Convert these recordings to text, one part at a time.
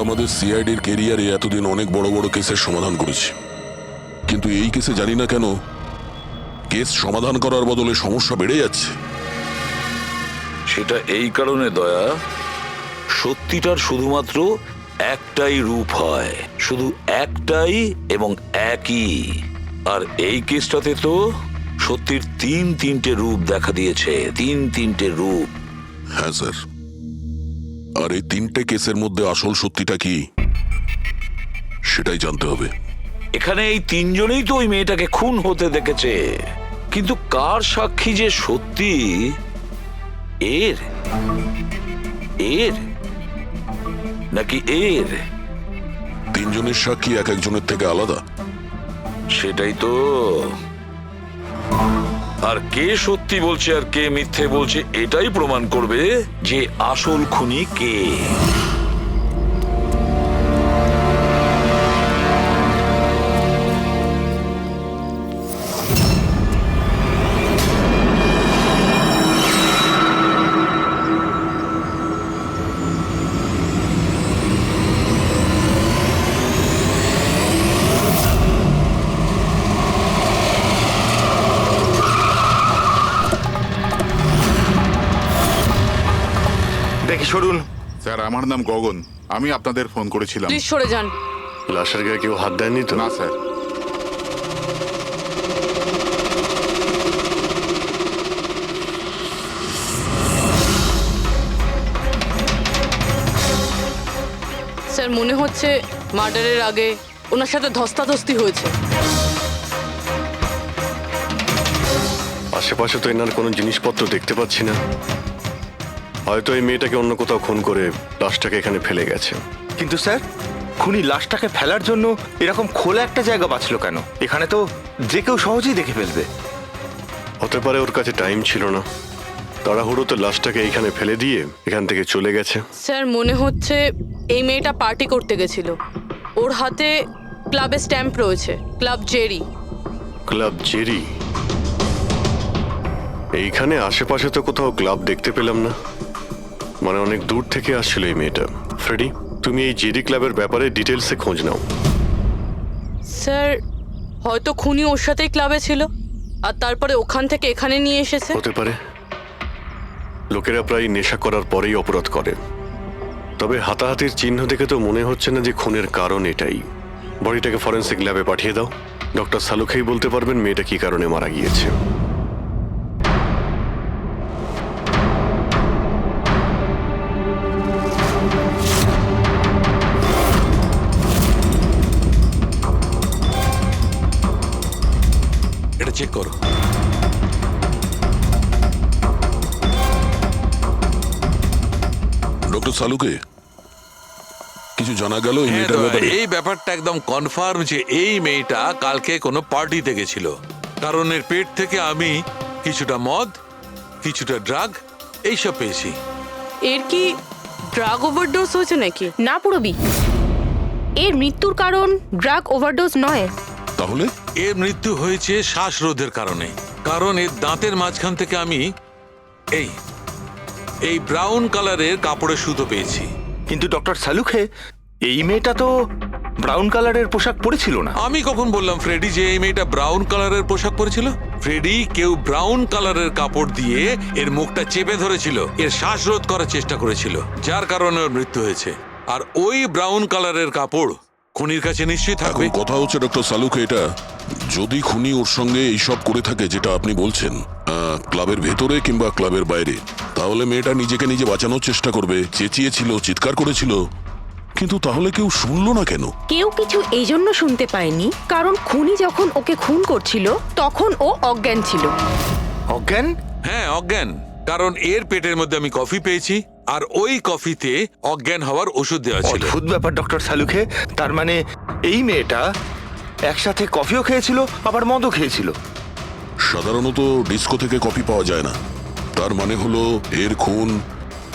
আমাদের সিআইডির ক্যারিয়ারে এতদিন অনেক বড় বড় কেসের সমাধান করেছি, কিন্তু এই কেসে জানি না কেন কেস সমাধান করার বদলে সমস্যা বেড়ে যাচ্ছে। সেটা এই কারণে দয়া, সত্যিটার শুধুমাত্র একটাই রূপ হয়, শুধু একটাই এবং একই। আর এই কেসটাতে তো সত্যির তিনটে রূপ দেখা দিয়েছে, তিনটে রূপ। হ্যাঁ স্যার, আর এই তিনটে কেসের মধ্যে আসল সত্যিটা কি সেটাই জানতে হবে। এখানে এই তিনজনেই তো ওই মেয়েটাকে খুন হতে দেখেছে, কিন্তু কার সাক্ষী যে সত্যি এর এর নাকি এর? তিনজনের সাক্ষী এক একজনের থেকে আলাদা। সেটাই তো। আর কে সত্যি বলছে আর কে মিথ্যে বলছে এটাই প্রমাণ করবে যে আসল খুনি কে। দেখি সরুন। স্যার, আমার নাম গগন, আমি আপনাদের ফোন করেছিলাম। প্লিজ সরে যান। লাশের গায়ে কেউ হাত দেয়নি তো? না স্যার। স্যার মনে হচ্ছে মার্ডারের আগে ওনার সাথে ধস্তাধস্তি হয়েছে। আশেপাশে তো এনার কোনো জিনিসপত্র দেখতে পাচ্ছি না। হয়তো এই মেয়েটাকে অন্য কোথাও খুন করে লাশটাকে এখানে ফেলে গেছে। কিন্তু স্যার, খুনি লাশটাকে ফেলার জন্য এরকম খোলা একটা জায়গা বাঁচলো কেন? এখানে তো যে কেউ সহজেই দেখে ফেলবে। হতে পারে ওর কাছে টাইম ছিল না, তাড়াহুড়োতে লাশটাকে এইখানে ফেলে দিয়ে এখান থেকে চলে গেছে। স্যার মনে হচ্ছে এই মেয়েটা পার্টি করতে গেছিল। ওর হাতে ক্লাবের স্ট্যাম্প রয়েছে, ক্লাব জেরি। Club Jerry? এইখানে আশেপাশে তো কোথাও ক্লাব দেখতে পেলাম না, মানে অনেক দূর থেকে আসছিল এই মেয়েটা। ফ্রেডি, তুমি এই জেরি ক্লাবের ব্যাপারে ডিটেলসে খোঁজ নাও। স্যার হয়তো খুনি ওর সাথেই ক্লাবে ছিল আর তারপরে ওখান থেকে এখানে নিয়ে এসেছে। হতে পারে। লোকেরা প্রায় নেশা করার পরেই অপরাধ করে, তবে হাতাহাতির চিহ্ন দেখে তো মনে হচ্ছে না যে খুনের কারণ এটাই। বডিটাকে ফরেন্সিক ল্যাবে পাঠিয়ে দাও। ডক্টর সালুখেই বলতে পারবেন মেয়েটা কি কারণে মারা গিয়েছে। এটা চেক করো। ডক্টর সালুকে কিছু জানা গেল এই মেয়েটার ব্যাপারে? এই ব্যাপারটা একদম কনফার্ম যে এই মেয়েটা কালকে কোনো পার্টিতে গেছিল, কারণ এর পেট থেকে আমি কিছুটা মদ, কিছুটা ড্রাগ এইসব পেয়েছি। এর কি ড্রাগ ওভারডোজ হয়েছে নাকি? না পুরবি, এর মৃত্যুর কারণ ড্রাগ ওভারডোজ নয়। তাহলে এর মৃত্যু হয়েছে শ্বাসরোধের কারণে, কারণ এর দাঁতের মাঝখান থেকে আমি এই ব্রাউন কালারের কাপড়ের সুতো পেয়েছি। কিন্তু ডক্টর সালুখে, এই মেয়েটা তো ব্রাউন কালারের পোশাক পরেছিল না। আমি কখন বললাম ফ্রেডি যে এই মেয়েটা ব্রাউন কালারের পোশাক পরেছিল? ফ্রেডি, কেউ ব্রাউন কালারের কাপড় দিয়ে এর মুখটা চেপে ধরেছিল, এর শ্বাসরোধ করার চেষ্টা করেছিল, যার কারণে ওর মৃত্যু হয়েছে। আর ওই ব্রাউন কালারের কাপড় খুনির কাছে নিশ্চয়ই থাকবে। এখন কথা হচ্ছে ডক্টর সালুকে, এটা যদি খুনি ওর সঙ্গে এইসব করে থাকে যেটা আপনি বলছেন, ক্লাবের ভেতরে কিংবা ক্লাবের বাইরে, তাহলে মেয়েটা নিজেকে নিজে বাঁচানোর চেষ্টা করবে, চেঁচিয়েছিল, চিৎকার করেছিল, কিন্তু তাহলে কেউ শুনলো না কেন? কেউ কিছু এই জন্য শুনতে পায়নি কারণ খুনি যখন ওকে খুন করছিল তখন ও অজ্ঞান ছিল। অজ্ঞান? হ্যাঁ, অজ্ঞান। কারণ এর পেটের মধ্যে আমি কফি পেয়েছি, আর ওই কফিতে অজ্ঞান হওয়ার ওষুধ দেওয়া ছিল। অদ্ভুত ব্যাপার ডক্টর সালুখে। তার মানে এই মেয়েটা একসাথে কফিও খেয়েছিল আবার মদও খেয়েছিল। সাধারণত ডিস্কো থেকে কফি পাওয়া যায় না, তার মানে হলো এর খুন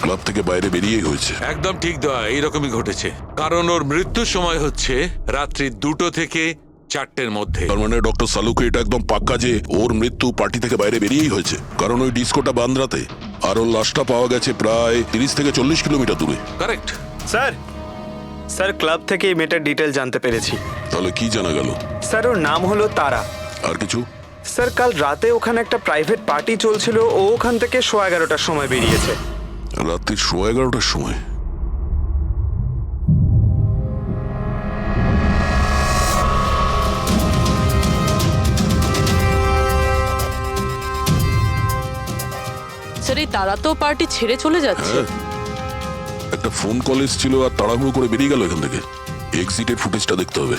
ক্লাব থেকে বাইরে বেরিয়েই হয়েছে। একদম ঠিক দয়া, এইরকমই ঘটেছে। কারণ ওর মৃত্যুর সময় হচ্ছে রাত্রি 2টো থেকে 4টের মধ্যে। তার মানে ডক্টর সালুকে এটা একদম পাক্কা যে ওর মৃত্যু পার্টি থেকে বাইরে বেরিয়েই হয়েছে, কারণ ওই ডিস্কোটা বান্দ্রাতে, আর ওর লাশটা পাওয়া গেছে প্রায় 30 থেকে 40 কিলোমিটার দূরে। কারেক্ট। স্যার, স্যার ক্লাব থেকে এই মেয়েটার ডিটেল জানতে পেরেছি। তাহলে কি জানা গেল? স্যার ওর নাম হলো তারা। আর কিছু? স্যার কাল রাতে ওখানে একটা প্রাইভেট পার্টি চলছিল, ও ওখান থেকে 11:15টার সময় বেরিয়েছে। রাত্রি 11:30টার সময়? স্যার এই তারা তো পার্টি ছেড়ে চলে যাচ্ছে। হ্যাঁ, একটা ফোন কল এসেছিল আর তাড়াহুড়ো করে বেরিয়ে গেল এখান থেকে। এক্সিটের ফুটেজটা দেখতে হবে।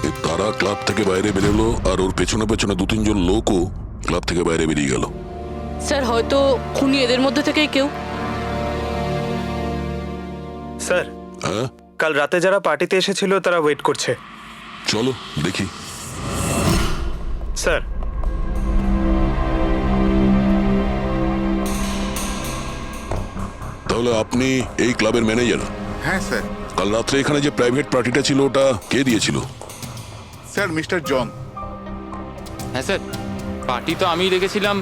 এই তারা ক্লাব থেকে বাইরে বেরোলো আর ওর পেছনে পেছনে 2-3 জন লোকও ক্লাব থেকে বাইরে বেরিয়ে গেল। স্যার হয়তো খুনি এদের মধ্যে থেকেই কেউ। স্যার হ্যাঁ, কাল রাতে যারা পার্টিতে এসেছিল তারা ওয়েট করছে। চলো দেখি। স্যার তাহলে আপনি এই ক্লাবের ম্যানেজার? হ্যাঁ স্যার। কাল রাত্রে এখানে যে প্রাইভেট পার্টিটা ছিল ওটা কে দিয়েছিল? Sir mister John. হ্যাঁ স্যার, পার্টি তো আমিই রেখেছিলাম,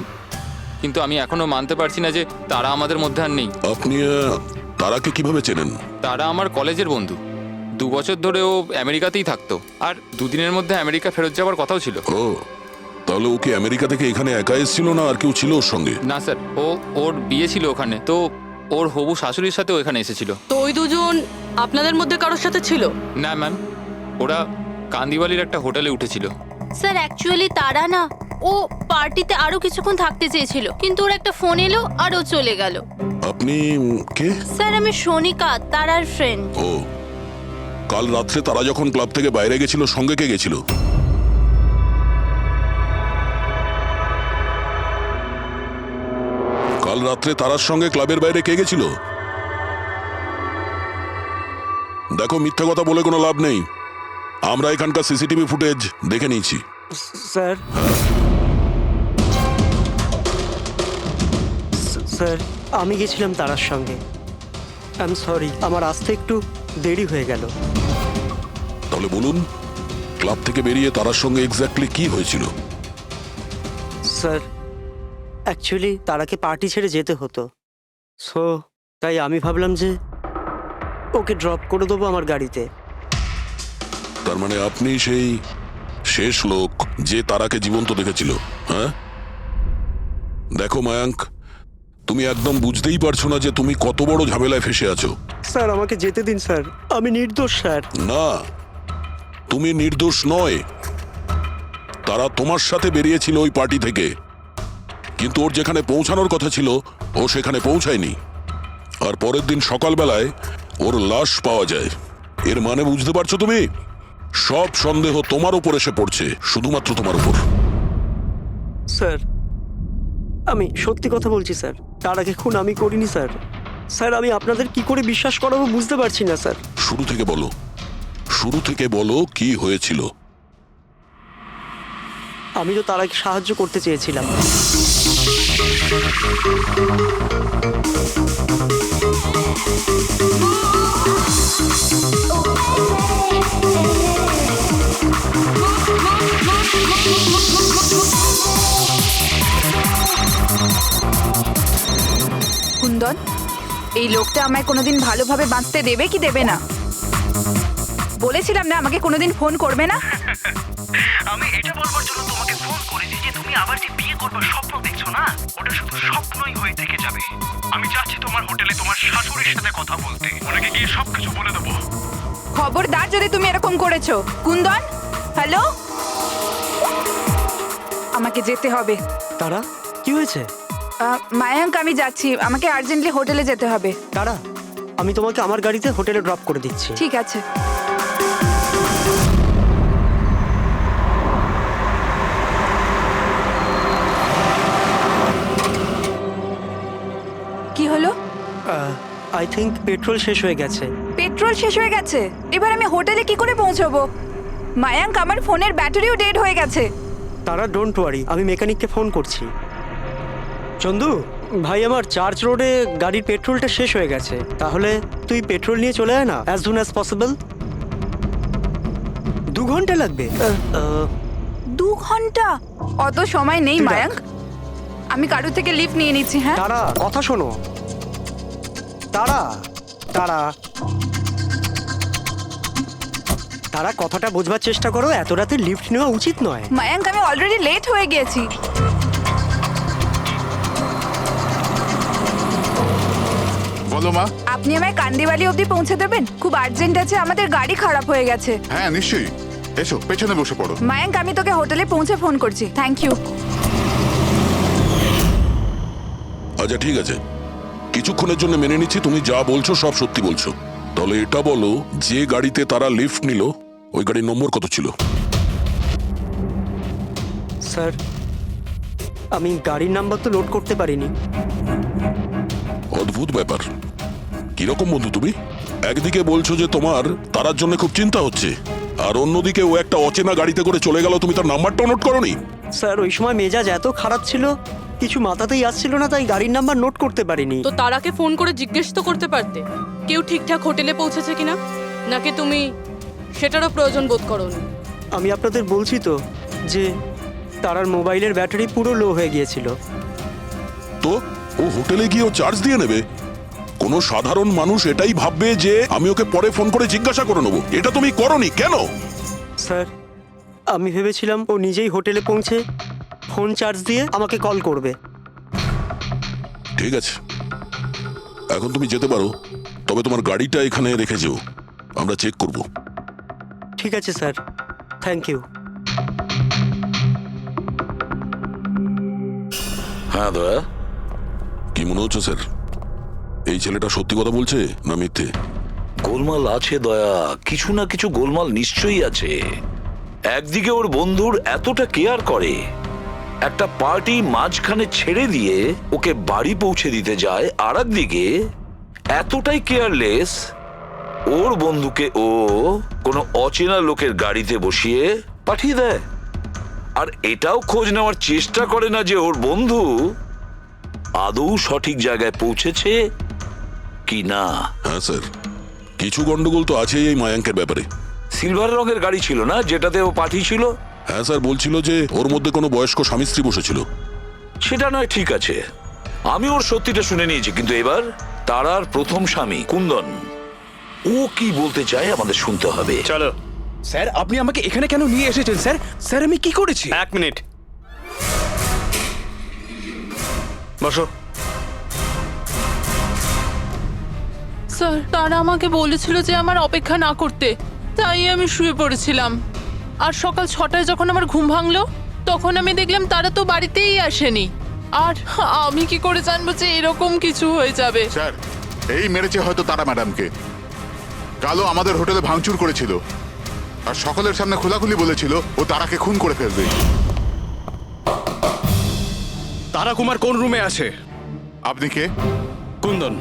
কিন্তু আমি এখনো মানতে পারছি না যে তারা আমাদের মধ্যে আর নেই। আপনি তারাকে কিভাবে চেনেন? তারা আমার কলেজের বন্ধু। 2 বছর ধরে ও আমেরিকাতেই থাকতো, আর 2 দিনের মধ্যে আমেরিকা ফেরত যাওয়ার কথাও ছিল। ও, তাহলে ও কি আমেরিকা থেকে এখানে একা এসেছিল না আর কেউ ছিল ওর সঙ্গে? না স্যার, ওর বিয়ে ছিল ওখানে, তো ওর হবু শাশুড়ির সাথেও এখানে এসেছিল। তো ওই দুজন আপনাদের মধ্যে কারোর সাথে ছিল? না ম্যাম, ওরা কান্দিওয়ালির একটা হোটেলে উঠেছিল। স্যার অ্যাকচুয়ালি তারা না, ও পার্টিতে আরো কিছুক্ষণ থাকতে চেয়েছিল, কিন্তু ওর একটা ফোন এলো আর ও চলে গেল। আপনি কে? স্যার আমি সোনিকা, তারার ফ্রেন্ড। ও, কাল রাত্রে তারা যখন ক্লাব থেকে বাইরে গেছিল সঙ্গে কে গেছিল? কাল রাত্রে তারার সঙ্গে ক্লাবের বাইরে কে গেছিল? দেখো, মিথ্যা কথা বলে কোনো লাভ নেই। আমরা এখানকার সিসিটিভি ফুটেজ দেখে নিয়েছি। স্যার স্যার আমি গেছিলাম তারার সঙ্গে। আই এম সরি, আমার আসতে একটু দেরি হয়ে গেল। তাহলে বলুন, ক্লাব থেকে বেরিয়ে তারার সঙ্গে এক্স্যাক্টলি কি হয়েছিল? স্যার অ্যাকচুয়ালি তারাকে পার্টি ছেড়ে যেতে হতো, সো তাই আমি ভাবলাম যে ওকে ড্রপ করে দেবো আমার গাড়িতে। তার মানে আপনি সেই শেষ লোক যে তারাকে জীবন্ত দেখেছিল? হ্যাঁ, দেখো মায়াঙ্ক, তুমি একদম বুঝতেই পারছো না যে তুমি কত বড় ঝামেলায় ফেসে আছো। স্যার আমাকে যেতে দিন স্যার, আমি নির্দোষ স্যার। না, তুমি নির্দোষ নয়। তারা তোমার সাথে বেরিয়েছিল ওই পার্টি থেকে, কিন্তু ওর যেখানে পৌঁছানোর কথা ছিল ও সেখানে পৌঁছায়নি। আর পরের দিন সকালবেলায় ওর লাশ পাওয়া যায়। এর মানে বুঝতে পারছো তুমি? সব সন্দেহ তোমার উপর এসে পড়ছে, শুধুমাত্র তোমার উপর। স্যার আমি সত্যি কথা বলছি স্যার, তার আগে খুন আমি করিনি স্যার। স্যার আমি আপনাদের কি করে বিশ্বাস করাবো বুঝতে পারছি না স্যার। শুরু থেকে বলো, শুরু থেকে বলো কি হয়েছিল। আমি তো তারাকে সাহায্য করতে চেয়েছিলাম। কুন্দন, এই লোকটা আমায় কোনোদিন ভালোভাবে বাঁচতে দেবে কি দেবে না? বলেছিলাম না আমাকে কোনোদিন ফোন করবে না। আমি এটা বলবার জন্য তোমাকে ফোন করেছি যে তুমি আবার যে বিয়ে করবার স্বপ্ন দেখছো না, ওটা শুধু স্বপ্নই হয়ে থেকে যাবে। আমি যাচ্ছি তোমার হোটেলে তোমার শাশুড়ির সাথে কথা বলতে, ওনাকে গিয়ে সবকিছু বলে দেবো। খবরদার যদি তুমি এরকম করেছো। কুন্দন, হ্যালো, আমাকে যেতে হবে। তারা কি হয়েছে? মায়াঙ্ক আমি যাচ্ছি, আমাকে আর্জেন্টলি হোটেলে যেতে হবে। তারা আমি তোমাকে আমার গাড়িতে হোটেলে ড্রপ করে দিচ্ছি। ঠিক আছে। কি হলো? আই থিঙ্ক পেট্রোল শেষ হয়ে গেছে। পেট্রোল শেষ হয়ে গেছে? এবার আমি হোটেলে কি করে পৌঁছবো? মায়াঙ্ক আমার ফোনের ব্যাটারিও ডেড হয়ে গেছে। তারা ডোন্ট ওয়ারি, আমি মেকানিককে ফোন করছি। চন্দু ভাই, আমার চার্চ রোডে গাড়ির পেট্রোলটা শেষ হয়ে গেছে, তাহলে তুই পেট্রোল নিয়ে চলে আয় না অ্যাজ সুন অ্যাজ পসিবল। 2 ঘন্টা লাগবে। 2 ঘন্টা? অত সময় নেই মায়াঙ্ক। আমি কারোর থেকে লিফট নিয়ে নিচ্ছি। হ্যাঁ তারা কথা শোনো। তারা তারা তারা কথাটা বোঝবার চেষ্টা করো, এত রাতে লিফট নেওয়া উচিত নয়। মায়াঙ্ক, আমি অলরেডি লেট হয়ে গেছি। বলো মা। আপনি আমায় কান্দিবালি অবধি পৌঁছে দেবেন? খুব আর্জেন্ট আছে, আমাদের গাড়ি খারাপ হয়ে গেছে। হ্যাঁ নিশ্চয়ই, এসো পেছনে বসে পড়ো। মায়াঙ্ক, আমি তোকে হোটেলে পৌঁছে ফোন করছি। Thank you. আচ্ছা ঠিক আছে, কিছুক্ষণের জন্য মেনে নিচ্ছি তুমি যা বলছো সব সত্যি বলছো। তাহলে এটা বলো, যে গাড়িতে তারা লিফট নিল ওই গাড়ির নম্বর কত ছিল? স্যার, আমি গাড়ির নাম্বার তো লোড করতে পারিনি। অদ্ভুত ব্যাপার। কিরকম বন্ধু তুমি? একদিকে বলছো যে তোমার তারার জন্য খুব চিন্তা হচ্ছে, আর অন্যদিকে ও একটা অচেনা গাড়িতে করে চলে গেল, তুমি তার নাম্বারটাও নোট করোনি? স্যার, ওই সময় মেজাজ এত খারাপ ছিল, কিছু মাথাতেই আসছিল না, তাই গাড়ির নাম্বার নোট করতে পারিনি। তো তারাকে ফোন করে জিজ্ঞেস তো করতে পারতে কেউ ঠিকঠাক হোটেলে পৌঁছেছে কিনা, নাকি তুমি সেটারও প্রয়োজন বোধ করোনি? আমি আপনাদের বলছি তো যে তারার মোবাইলের ব্যাটারি পুরো লো হয়ে গিয়েছিল। তো ও হোটেলে গিয়ে ও চার্জ দিয়ে নেবে? কোনো সাধারণ মানুষ এটাই ভাববে যে আমি ওকে পরে ফোন করে জিজ্ঞাসা করে নেবো। এটা তুমি করোনি কেন? স্যার, আমি ভেবেছিলাম ও নিজেই হোটেলে পৌঁছে ফোন চার্জ দিয়ে আমাকে কল করবে। ঠিক আছে, এখন তুমি যেতে পারো, তবে তোমার গাড়িটা এখানে রেখে যেও, আমরা চেক করব। ঠিক আছে স্যার, থ্যাংক ইউ। হ্যাঁ দয়া। কি মনে হচ্ছে স্যার, এই ছেলেটা সত্যি কথা বলছে না মিথ্যে? গোলমাল আছে দয়া, কিছু না কিছু গোলমাল নিশ্চয়ই আছে। একদিকে ওর বন্ধুর এতটা কেয়ার করে, একটা পার্টি মাঝখানে ছেড়ে দিয়ে ওকে বাড়ি পৌঁছে দিতে যায়, আর একদিকে এতটাই কেয়ারলেস ওর বন্ধুকে ও কোনো অচেনা লোকের গাড়িতে বসিয়ে পাঠিয়ে দেয়, আর এটাও খোঁজ নেওয়ার চেষ্টা করে না যে ওর বন্ধু আদৌ সঠিক জায়গায় পৌঁছেছে কি না। হ্যাঁ স্যার, কিছু গন্ডগোল তো আছেই এই মায়াঙ্কের ব্যাপারে। সিলভার রঙের গাড়ি ছিল না যেটাতে ও পাঠিয়েছিল? হ্যাঁ স্যার, বলছিল যে ওর মধ্যে কোনো বয়স্ক স্বামী স্ত্রী বসেছিল। সেটা নয়, ঠিক আছে, আমি ওর সত্যিটা শুনে নিয়েছি, কিন্তু এবার তারার প্রথম স্বামী কুন্দন, ও কি বলতে চায় আমাদের শুনতে হবে। চলো। স্যার, আপনি আমাকে এখানে কেন নিয়ে এসেছেন স্যার? স্যার, আমি কি করেছি? এক মিনিট বসো। স্যার, তারা আমাকে বলেছিল যে আমার অপেক্ষা না করতে, তাই আমি শুয়ে পড়েছিলাম। আর সকাল 6টায় যখন আমার ঘুম ভাঙলো, তখন আমি দেখলাম তারা তো বাড়িতেই আসেনি। আর আমি কি করে জানবো যে এরকম কিছু হয়ে যাবে? স্যার, এই মেরেছে হয়তো তারা ম্যাডামকে। কালো আমাদের হোটেলে ভাঙচুর করেছিল, আর সকলের সামনে খোলাখুলি বলেছিল ও তারাকে খুন করে ফেলবে। তারা কুমার কোন রুমে আছে? আপনি কে? কুন্দন।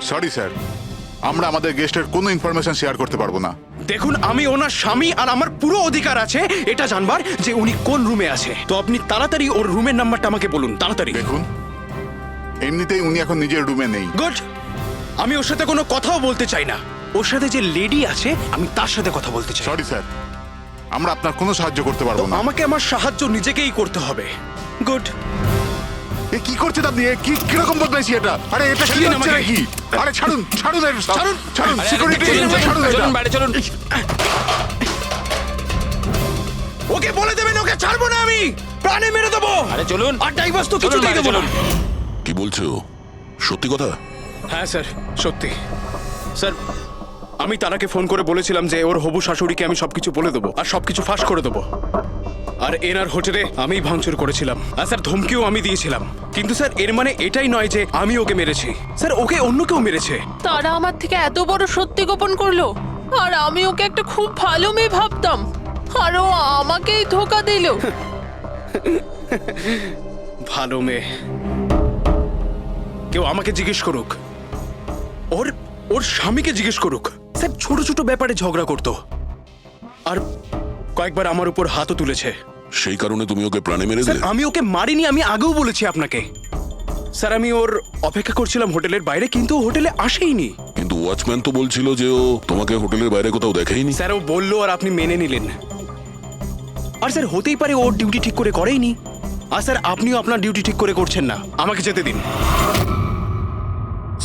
সরি স্যার, আমরা আমাদের গেস্টের কোনো ইনফরমেশন শেয়ার করতে পারবো না। দেখুন, আমি ওনার স্বামী, আর আমার পুরো অধিকার আছে এটা জানবার যে উনি কোন রুমে আছে। তো আপনি তাড়াতাড়ি ওর রুমের নাম্বারটা আমাকে বলুন, তাড়াতাড়ি। দেখুন, এমনিতেই উনি এখন নিজের রুমে নেই। গুড। আমি ওর সাথে কোনো কথাও বলতে চাই না। ওর সাথে যে লেডি আছে আমি তার সাথে কথা বলতে চাই। সরি স্যার, আমরা আপনার কোনো সাহায্য করতে পারবো না। আমাকে আমার সাহায্য নিজেকেই করতে হবে। গুড। এ কি করছে আপনি? এ কি কিরকম বদমাইশি এটা? আরে এটা কি হচ্ছে নাকি? আরে ছাড়ুন, ছাড়ুন, ছাড়ুন, ছাড়ুন, সিকিউরিটি ছাড়ুন এটা। বাইরে চলুন। ওকে বলে দেবেন ওকে ছাড়বো না, আমি প্রাণে মেরে দেবো। আরে চলুন। আর ডাইভার্স তো কিছুতেই দেবো না। কি বলছো, সত্যি কথা? হ্যাঁ স্যার, সত্যি। স্যার, আমি তারাকে ফোন করে বলেছিলাম যে ওর হবু শাশুড়িকে আমি সবকিছু বলে দেবো আর সবকিছু ফাঁস করে দেবো। আর এনার হোটেলে আমি ভাঙচুর করেছিলাম, আর স্যার ধমকিও আমি দিয়েছিলাম। কিন্তু স্যার, এর মানে এটাই নয় যে আমি ওকে মেরেছি। স্যার, ওকে অন্য কেউ মেরেছে। তারা আমার থেকে এত বড় সত্যি গোপন করলো, আর আমি ওকে একটা খুব ভালো মেয়ে ভাবতাম, আর ও আমাকেই ধোকা দিল। ভালো মেয়ে? কেউ আমাকে জিজ্ঞেস করুক, ওর স্বামীকে জিজ্ঞেস করুক। স্যার, ছোট ছোট ব্যাপারে ঝগড়া করতো, আর কয়েকবার আমার উপর হাতও তুলেছে। সেই কারণে তুমি ওকে প্রাণে মেরে স্যার, দিলে? আমি ওকে মারিনি, আমি আগেও বলেছি আপনাকে। স্যার, আমি ওর অপেক্ষা করছিলাম হোটেলের বাইরে, কিন্তু ও হোটেলে আসেইনি। কিন্তু ওয়াচম্যান তো বলছিল যে ও তোমাকে হোটেলের বাইরে কোথাও দেখেইনি। স্যার, ও বললো আর আপনি মেনে নিলেন। আর স্যার, হতেই পারে ওর ডিউটি ঠিক করে করেইনি। আর স্যার আপনিও আপনার ডিউটি ঠিক করে করছেন না, আমাকে যেতে দিন।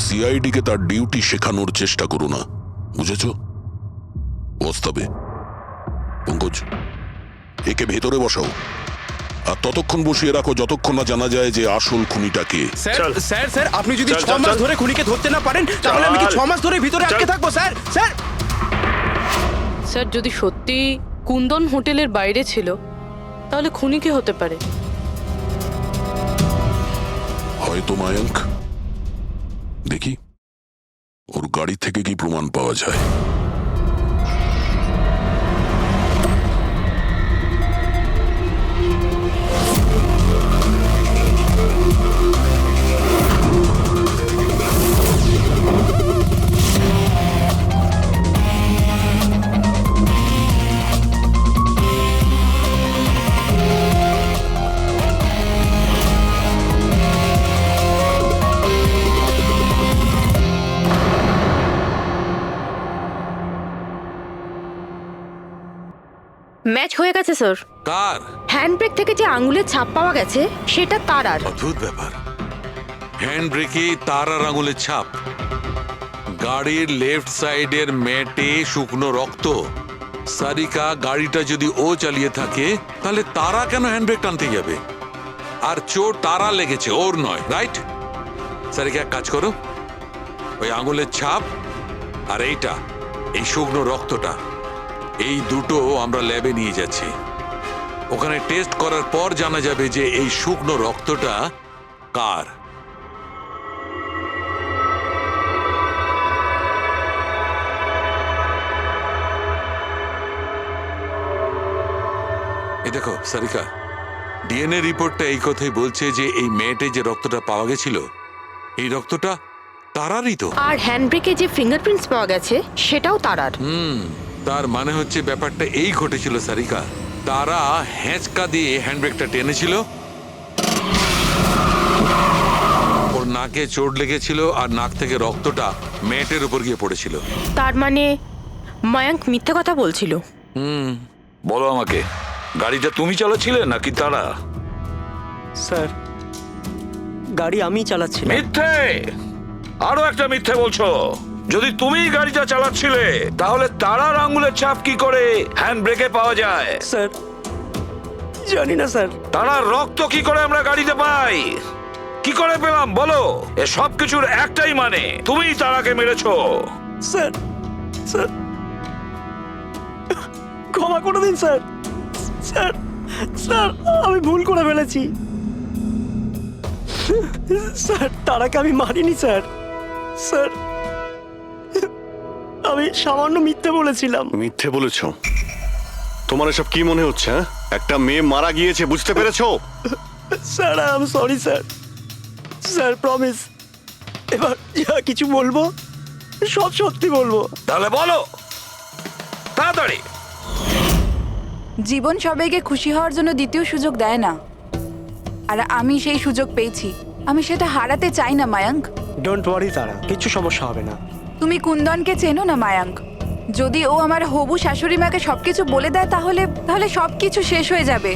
সিআইডি কে তার ডিউটি শেখানোর চেষ্টা করো না, বুঝেছ? বস্তাবে পঙ্কজ, একে ভেতরে বসাও আর ততক্ষণ বসিয়ে রাখো যতক্ষণ না জানা যায় যে আসল খুনিটা কে। স্যার স্যার স্যার আপনি যদি 6 মাস ধরে খুনিকে ধরতে না পারেন তাহলে আমি কি 6 মাস ধরে ভিতরে আটকে থাকবো স্যার? স্যার স্যার যদি সত্যি কুন্দন হোটেলের বাইরে ছিল তাহলে খুনি কে হতে পারে? হয়তো মায়াঙ্ক। দেখি ওর গাড়ি থেকে কি প্রমাণ পাওয়া যায়। ম্যাচ হয়ে গেছে স্যার। কার? হ্যান্ডব্রেক থেকে যে আঙুলের ছাপ পাওয়া গেছে সেটা তারার। অদ্ভুত ব্যাপার, হ্যান্ড ব্রেকে তার আর আঙুলের ছাপ। গাড়ির লেফট সাইডের ম্যাটে শুকনো রক্ত। সারিকা গাড়িটা যদি ও চালিয়ে থাকে তাহলে তারা কেন হ্যান্ডব্রেক টানতে যাবে? আর চোট তারা লেগেছে, ওর নয়, রাইট? সারিকা এক কাজ করো, ওই আঙুলের ছাপ আর এইটা, এই শুকনো রক্তটা, এই দুটো আমরা ল্যাবে নিয়ে যাচ্ছি। ওখানে টেস্ট করার পর জানা যাবে যে এই শুকনো রক্তটা কার। এই দেখো সারিকা, ডিএনএ রিপোর্টটা এই কথাই বলছে যে এই মেয়েটে যে রক্তটা পাওয়া গেছিল এই রক্তটা তারারই তো। আর হ্যান্ডব্রেকে যে ফিঙ্গারপ্রিন্টস পাওয়া গেছে সেটাও তারার। তার মানে হচ্ছে ব্যাপারটা এই ঘটেছিল সারিকা, তারা হ্যাঁচকা দিয়ে হ্যান্ডব্রেকটা টেনেছিল, ওর নাকে চোট লেগেছিল আর নাক থেকে রক্তটা ম্যাটের উপর গিয়ে পড়েছিল। তার মানে মায়াঙ্ক মিথ্যে কথা বলছিল। বলো আমাকে, গাড়িটা তুমি চালাচ্ছিলে নাকি তারা? স্যার গাড়ি আমি চালাচ্ছি। মিথ্যে, আরো একটা মিথ্যে বলছো। যদি তুমি গাড়িটা চালাচ্ছিলে তাহলে তারার আঙ্গুলের ছাপ কি করে হ্যান্ড ব্রেকে পাওয়া যায়? স্যার জানি না স্যার। তারার রক্ত কি করে আমরা গাড়িতে পাই? কি করে পেলাম বলো? এ সব কিছুর একটাই মানে, তুমি তারাকে মেরেছো। স্যার স্যার ক্ষমা করে দিন স্যার। স্যার স্যার আমি ভুল করে ফেলেছি স্যার, তারাকে আমি মারিনি স্যার। স্যার আমি সামান্য মিথ্যে বলেছিলাম। মিথ্যে বলেছো? তোমার এসব কি মনে হচ্ছে? হ্যাঁ, একটা মেয়ে মারা গিয়েছে, বুঝতে পেরেছো? Sir I am sorry sir. Sir promise, এবার যা কিছু বলবো সব সত্যি বলবো। তাহলে বলো তাড়াতাড়ি। জীবন সবাইকে খুশি হওয়ার জন্য দ্বিতীয় সুযোগ দেয় না, আর আমি সেই সুযোগ পেয়েছি। আমি সেটা হারাতে চাই না মায়াঙ্ক। ডোন্ট ওয়ারি তারা, কিছু সমস্যা হবে না। তুমি কুন্দনকে চেনো না মায়াঙ্ক? যদি ও আমার হবু শাশুড়ি মাকে সবকিছু বলে দেয় তাহলে তাহলে সবকিছু শেষ হয়ে যাবে।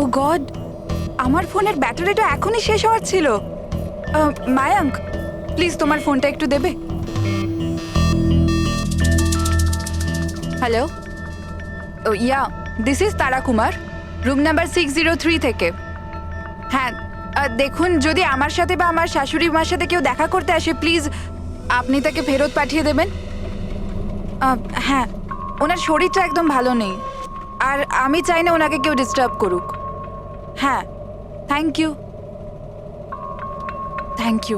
ও গড, আমার ফোনের ব্যাটারিটা এখনই শেষ হওয়ার ছিল। মায়াঙ্ক প্লিজ তোমার ফোনটা একটু দেবে? Hello, yeah this is Tara Kumar, room number 603 থেকে। হ্যাঁ দেখুন, যদি আমার সাথে বা আমার শাশুড়ি মার সাথে কেউ দেখা করতে আসে প্লিজ আপনি তাকে ফেরত পাঠিয়ে দেবেন। হ্যাঁ, ওনার শরীরটা একদম ভালো নেই আর আমি চাই না ওনাকে কেউ ডিস্টার্ব করুক। হ্যাঁ, thank you thank you.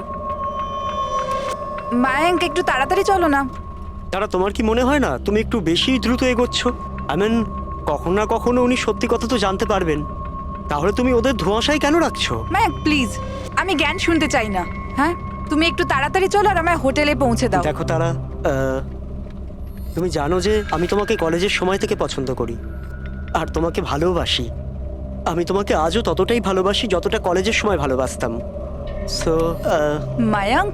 Mayank একটু তাড়াতাড়ি চলো না। তারা তোমার কি মনে হয় না তুমি একটু বেশি দ্রুত এগোচ্ছ? আই মিন কখনো না কখনো উনি সত্যি কথা তো জানতে পারবেন, তাহলে তুমি ওদের ধোঁয়াশায় কেন রাখছো? মায়াঙ্ক প্লিজ, আমি জ্ঞান শুনতে চাই না। হ্যাঁ, তুমি একটু তাড়াতাড়ি চলো আর আমায় হোটেলে পৌঁছে দাও। দেখো তারা, তুমি জানো যে আমি তোমাকে কলেজের সময় থেকে পছন্দ করি আর তোমাকে ভালোবাসি। আমি তোমাকে আজও ততটাই ভালোবাসি যতটা কলেজের সময় ভালোবাসতাম। সো মায়াঙ্ক,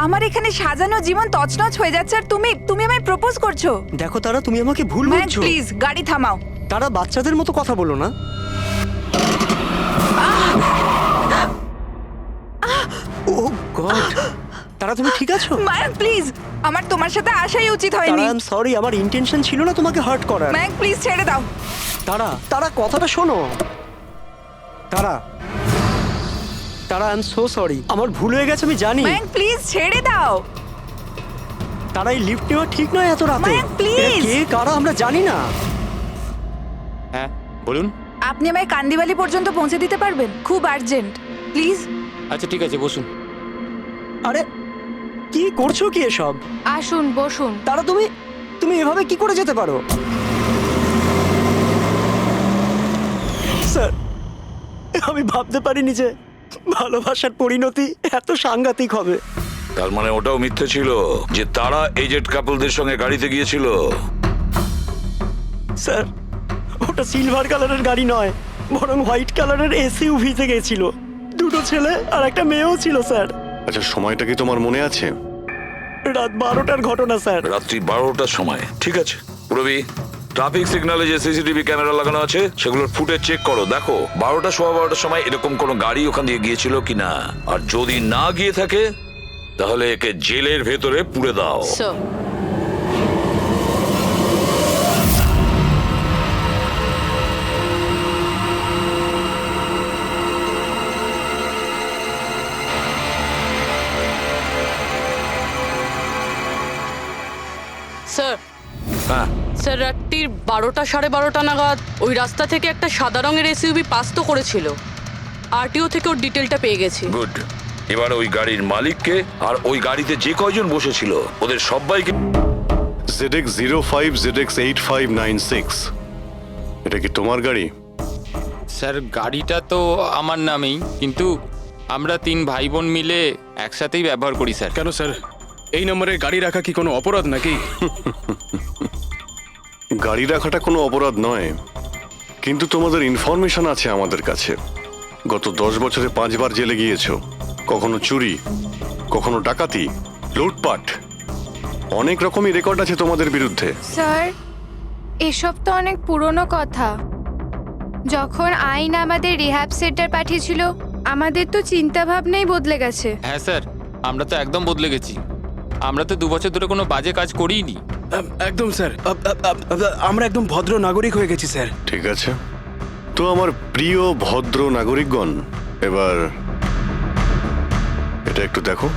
আমার এখানে সাজানো জীবন তছনছ হয়ে যাচ্ছে আর তুমি আমায় প্রপোজ করছো। দেখো তারা, তুমি আমাকে ভুল মায়াঙ্ক বলছো। প্লিজ গাড়ি থামাও। তারা বাচ্চাদের মতো কথা বলো না। ও গড, তারা তুমি ঠিক আছো? মায়াঙ্ক প্লিজ, আমার তোমার সাথে আসাই উচিত তারা হয়নি। আই এম সরি, আমার ইন্টেনশন ছিল না তোমাকে হার্ট করার। মায়াঙ্ক প্লিজ ছেড়ে দাও। তারা কথাটা শোনো। তারা আই এম সো সরি, আমার ভুল হয়ে গেছে, আমি জানি। মায়াঙ্ক প্লিজ ছেড়ে দাও। তারা এই লিফট নেওয়া ঠিক নয় এত রাতে। মায়াঙ্ক, please! এরা কে কারা আমরা জানি না। হ্যাঁ বলুন। আপনি আমায় কান্দিবালি পর্যন্ত পৌঁছে দিতে পারবেন? খুব আর্জেন্ট, প্লিজ। আচ্ছা ঠিক আছে, বসুন। আরে কি করছো কি এসব? আসুন বসুন। তারা তুমি এভাবে কি করে যেতে পারো? স্যার, আমি ভাবতে পারিনি যে ভালোবাসার পরিণতি এত সাংঘাতিক হবে। তার মানে ওটাও মিথ্যে ছিল যে তারা এজেড কাপলদের সঙ্গে গাড়িতে গিয়েছিল? স্যার, ওটা সিলভার কালারের গাড়ি নয়, বরং হোয়াইট কালারের এসইউভিতে গেছিল। দুটো ছেলে আর একটা মেয়েও ছিল স্যার। আচ্ছা, সময়টা কি তোমার মনে আছে? রাত 12টার ঘটনা স্যার। রাত্রি 12টার সময়, ঠিক আছে। রবি, ট্রাফিক সিগন্যালে যে সিসিটিভি ক্যামেরা লাগানো আছে সেগুলোর ফুটেজ চেক করো, দেখো 12টার সময় এরকম কোনো গাড়ি ওখান দিয়ে গিয়েছিল কিনা। আর যদি না গিয়ে থাকে তাহলে একে জেলের ভেতরে পুরে দাও। স্যার, স্যার, হ্যাঁ, স্যার রাত্রির 12টা 12:30 নাগাদ ওই রাস্তা থেকে একটা সাদা রঙের এসইউভি পাস তো করেছিল। আরটিও থেকে ওর ডিটেলটা পেয়ে গেছি। গুড। এবার ওই গাড়ির মালিককে আর ওই গাড়িতে যে কয়জন বসেছিল ওদের সবাইকে। ZX 05 ZX 8596, এটা কি তোমার গাড়ি? স্যার গাড়িটা তো আমার নামেই, কিন্তু আমরা 3 ভাই বোন মিলে একসাথেই ব্যবহার করি স্যার। কেন স্যার, এই নম্বরে গাড়ি রাখা কি কোনো অপরাধ নাকি? গাড়ি রাখাটা কোনো অপরাধ নয়, কিন্তু তোমাদের ইনফরমেশন আছে আমাদের কাছে। গত 10 বছরে 5 বার জেলে গিয়েছো। কখনো চুরি, কখনো ডাকাতি, লুটপাট, অনেক রকমই রেকর্ড আছে তোমাদের বিরুদ্ধে। স্যার, এসব তো অনেক পুরনো কথা। যখন আইন আমাদের রিহ্যাব সেন্টার পাঠিয়েছিল আমাদের তো চিন্তা ভাবনাই বদলে গেছে। হ্যাঁ স্যার, আমরা তো একদম বদলে গেছি। আমরা তো 2 বছর ধরে কোনো বাজে কাজ করিনি। একদম স্যার, আমরা একদম ভদ্র নাগরিক হয়ে গেছি স্যার। ঠিক আছে, তো আমার প্রিয় ভদ্র নাগরিকগণ, এবার এটা একটু দেখো।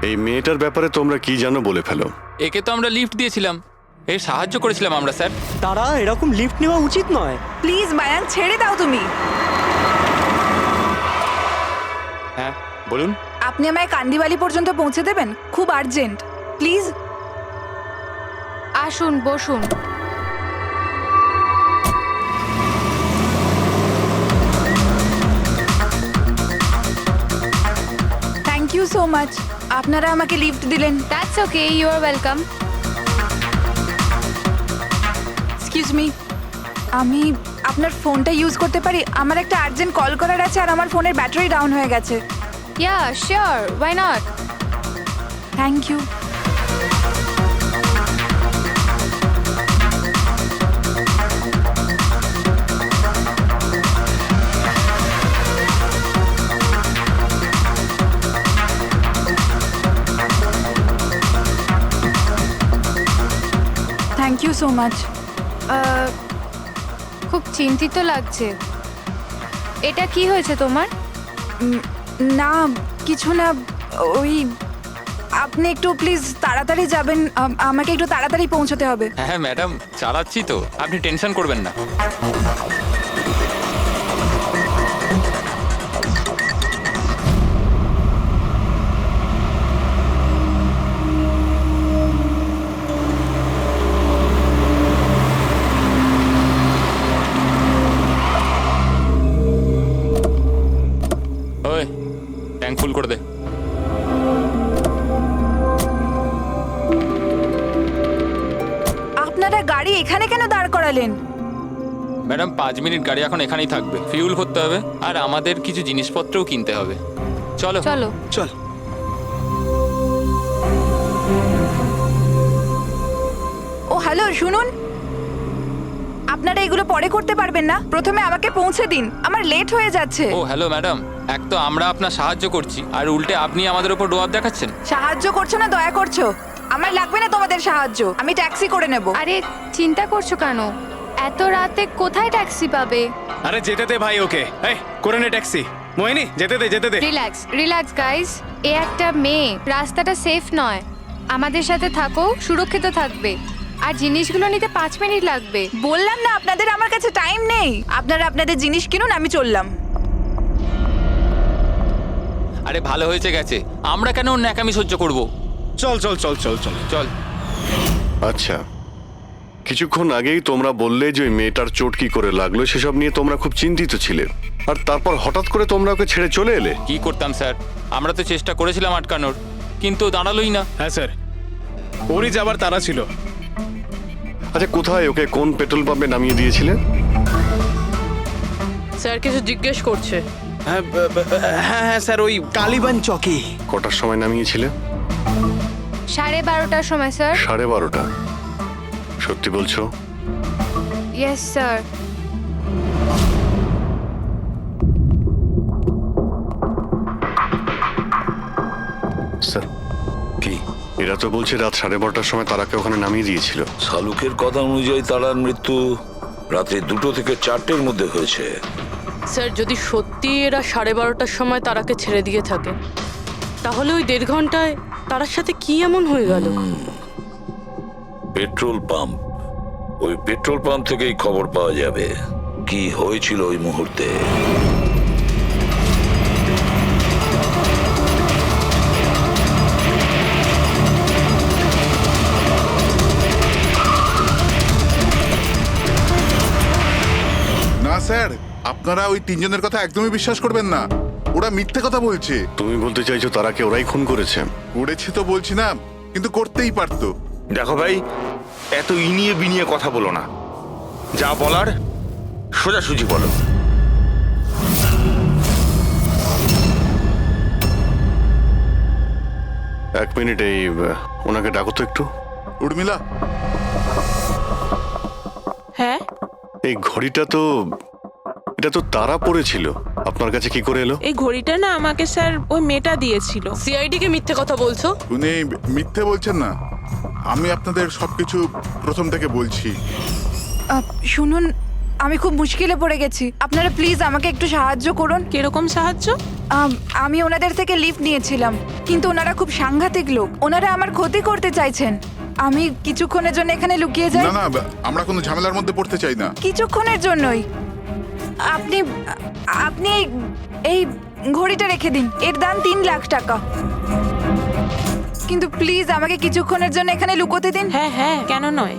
এই মেয়েটার ব্যাপারে তোমরা কি জানো বলে ফেলো। একে তো আমরা লিফট দিয়েছিলাম, এর সাহায্য করেছিলাম আমরা স্যার। তারা এরকম লিফট নেওয়া উচিত নয়। প্লিজ মায়াঙ্ক, ছেড়ে দাও তুমি। হ্যাঁ বলুন। আপনি আমায় কান্দিবালি পর্যন্ত পৌঁছে দেবেন? খুব আর্জেন্ট, প্লিজ। আসুন বসুন। থ্যাংক ইউ সো মাচ, আপনারা আমাকে লিফট দিলেন। That's okay, you are welcome. Excuse me, আমি আপনার ফোনটা ইউজ করতে পারি? আমার একটা আর্জেন্ট কল করার আছে আর আমার ফোনের ব্যাটারি ডাউন হয়ে গেছে। Yeah sure, why not. Thank you. Thank you so much. খুব চিন্তিত লাগছে। এটা কি হয়েছে তোমার? না কিছু না, ওই আপনি একটু প্লিজ তাড়াতাড়ি যাবেন, আমাকে একটু তাড়াতাড়ি পৌঁছতে হবে। হ্যাঁ ম্যাডাম, চালাচ্ছি তো, আপনি টেনশন করবেন না। ওই ট্যাঙ্ক ফুল করে দে। আপনারা গাড়ি এখানে কেন দাঁড় করালেন? ম্যাডাম 5 মিনিট গাড়ি এখন এখানেই থাকবে, ফিউল করতে হবে আর আমাদের কিছু জিনিসপত্রও কিনতে হবে। চলো চলো চল। ও হ্যালো, শুনুন, আপনারা এগুলো পরে করতে পারবেন না? প্রথমে আমাকে পৌঁছে দিন, আমার লেট হয়ে যাচ্ছে। ও হ্যালো ম্যাডাম, এক তো আমরা আপনার সাহায্য করছি আর উল্টে আপনি আমাদের উপর ডোয়াব দেখাচ্ছেন। সাহায্য করছো না দয়া করছো? আমার লাগবে না তোমাদের সাহায্য, আমি ট্যাক্সি করে নেব। আরে চিন্তা করছো কেন? এত রাতে কোথায় ট্যাক্সি পাবে? আরে যেতে দে ভাই ওকে, এই করে নে ট্যাক্সি। মোহিনী যেতে দে যেতে দে। রিল্যাক্স রিল্যাক্স গাইস, এ একটা মেয়ে, রাস্তাটা সেফ নয়। আমাদের সাথে থাকো, সুরক্ষিত থাকবে। আর জিনিসগুলো নিতে 5 মিনিট লাগবে। বললাম না আপনাদের আমার কাছে টাইম নেই। আপনারা আপনাদের জিনিস কিনুন, আমি চললাম। আরে ভালো হয়েছে গেছে, আমরা কেন ওর ন্যাকামি সহ্য করব? চল চল চল চল চল চল। আচ্ছা, কিছুক্ষণ আগেই তোমরা বললে যে ওই মেয়েটার চোট কি করে লাগলো সেসব নিয়ে তোমরা খুব চিন্তিত ছিলে, আর তারপর হঠাৎ করে তোমরা ওকে ছেড়ে চলে এলে। কি করতাম স্যার, আমরা তো চেষ্টা করেছিলাম আটকানোর, কিন্তু দাঁড়ালোই না। হ্যাঁ স্যার, ওরই যাবার তারা ছিল। আচ্ছা, কোথায় ওকে কোন পেট্রোল পাম্পে নামিয়ে দিয়েছিলে? স্যার কিছু জিজ্ঞেস করছে। হ্যাঁ হ্যাঁ স্যার, ওই কালীবান চকে। কটার সময় নামিয়েছিলে? 12:30টার সময় স্যার। 12:30? সত্যি বলছো? Yes sir. স্যার কি? এরা তো বলছে রাত 12:30টার সময় তারাকে ওখানে নামিয়ে দিয়েছিল। শালুকের কথা অনুযায়ী তারার মৃত্যু রাত্রি 2টো থেকে 4টের মধ্যে হয়েছে। স্যার যদি সত্যি এরা 12:30টার সময় তারাকে ছেড়ে দিয়ে থাকে, তাহলে ওই 1.5 ঘন্টায় তারার সাথে কি এমন হয়ে গেল? পেট্রোল পাম্প, ওই পেট্রোল পাম্প থেকেই খবর পাওয়া যাবে কি হয়েছিল ওই মুহূর্তে। না স্যার, আপনারা ওই 3 জনের কথা একদমই বিশ্বাস করবেন না। ওরা মিথ্যে কথা বলছে। তুমি বলতে চাইছো তারাকে ওরাই খুন করেছে? করেছে তো বলছি না, কিন্তু করতেই পারতো। দেখো ভাই, এত ইনিয়ে বিনিয়ে কথা বলো না। যা বলার সোজাসুজি বলো। এক মিনিট, এই ওনাকে ডাকো তো একটু। উর্মিলা, হ্যাঁ এই ঘড়িটা তো, এটা তো তারা পড়েছিল, আপনার কাছে কি করে এলো? এই ঘড়িটা না আমাকে স্যার ওই মেয়েটা দিয়েছিল। সিআইডি কে মিথ্যে কথা বলছো? উনি মিথ্যে বলছেন না, আমি আপনাদের সবকিছু প্রথম থেকে বলছি। শুনুন, আমি খুব মুশকিলে পড়ে গেছি, আপনারা প্লিজ আমাকে একটু সাহায্য করুন। কিরকম সাহায্য? আমি ওনাদের থেকে লিফট নিয়েছিলাম, কিন্তু ওনারা খুব সাংঘাতিক লোক। ওনারা আমার ক্ষতি করতে চাইছেন। আমি কিছুক্ষণের জন্য এখানে লুকিয়ে যাই। না না, আমরা কোনো ঝামেলার মধ্যে পড়তে চাই না। কিছুক্ষণের জন্যই। আপনি আপনি এই ঘড়িটা রেখে দিন, এর দাম 3 লাখ টাকা। কিন্তু প্লিজ আমাকে কিছুক্ষণের জন্য এখানে লুকোতে দিন। হ্যাঁ হ্যাঁ, কেন নয়,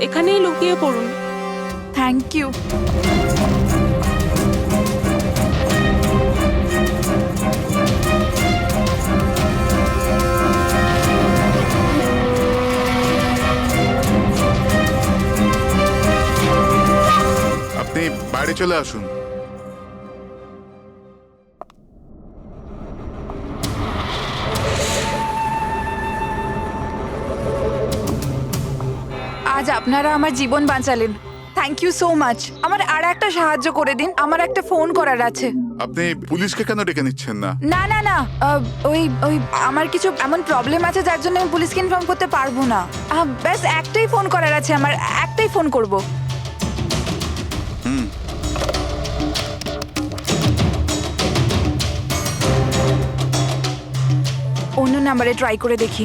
এখানেই লুকিয়ে পড়ুন। Thank you. আপনি বাইরে চলে আসুন। আজ আপনারা আমার জীবন বাঁচালেন, থ্যাংক ইউ সো মাচ। আমার আর একটা সাহায্য করে দিন, আমার একটা ফোন করার আছে। আপনি পুলিশকে কেন ডেকে নিচ্ছেন না? না না না, ওই ওই আমার কিছু এমন প্রবলেম আছে যার জন্য আমি পুলিশকে ইনফর্ম করতে পারবো না। ব্যাস একটাই ফোন করার আছে আমার, একটাই ফোন করব। অন্য নাম্বারে ট্রাই করে দেখি।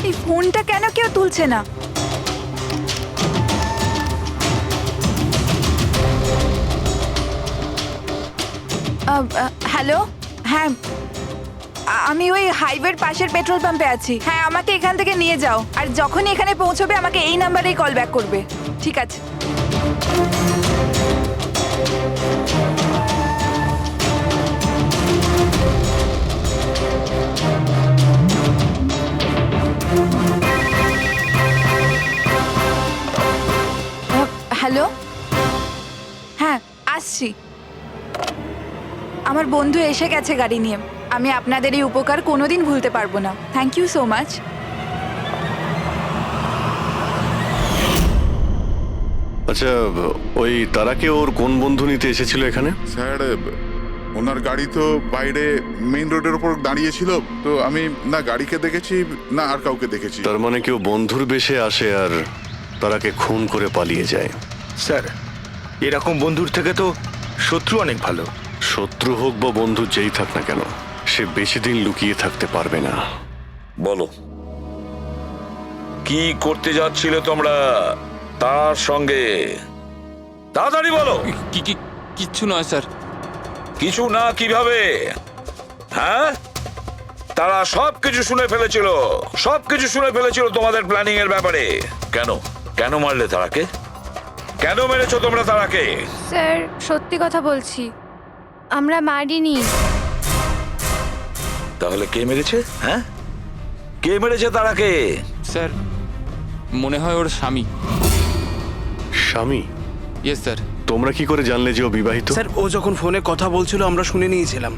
এই ফোনটা কেন কেউ তুলছে না? হ্যালো, হ্যাঁ আমি ওই হাইওয়ের পাশের পেট্রোল পাম্পে আছি। হ্যাঁ, আমাকে এখান থেকে নিয়ে যাও, আর যখনই এখানে পৌঁছবে আমাকে এই নাম্বারেই কল ব্যাক করবে। ঠিক আছে। হ্যালো, হ্যাঁ আসছি। আমার বন্ধু এসে গেছে গাড়ি নিয়ে। আমি আপনাদের এই উপকার কোনোদিন ভুলতে পারবো না। Thank you so much. আচ্ছা, ওই তারাকে ওর কোন বন্ধু নিতে এসেছিল এখানে? স্যার ওনার গাড়ি তো বাইরে মেইন রোডের উপর দাঁড়িয়ে ছিল, তো আমি না গাড়িকে দেখেছি না আর কাউকে দেখেছি। তার মানে কেউ বন্ধুর বেশে আসে আর তারাকে খুন করে পালিয়ে যায়। স্যার এরকম বন্ধুর থেকে তো শত্রু অনেক ভালো। শত্রু হোক বা বন্ধু যেই থাক না কেন, সে বেশি দিন লুকিয়ে থাকতে পারবে না। বলো কি করতে যাচ্ছিলে তোমরা তার সঙ্গে? তাড়াতাড়ি বলো। কিচ্ছু নয় স্যার। কিছু না কিভাবে? হ্যাঁ, তারা সবকিছু শুনে ফেলেছিল, সবকিছু শুনে ফেলেছিল তোমাদের প্ল্যানিং এর ব্যাপারে। কেন কেন মারলে তারাকে? কেন মেরেছো তোমরা তারাকে? স্যার সত্যি কথা বলছি, আমরা মারিনি। তাহলে কে মেরেছে? হ্যাঁ, কে মেরেছে তারাকে? স্যার মনে হয় ওর স্বামী। স্বামী? Yes sir. তোমরা কি করে জানলে যে ও বিবাহিত? স্যার ও যখন ফোনে কথা বলছিল আমরা শুনে নিয়েছিলাম।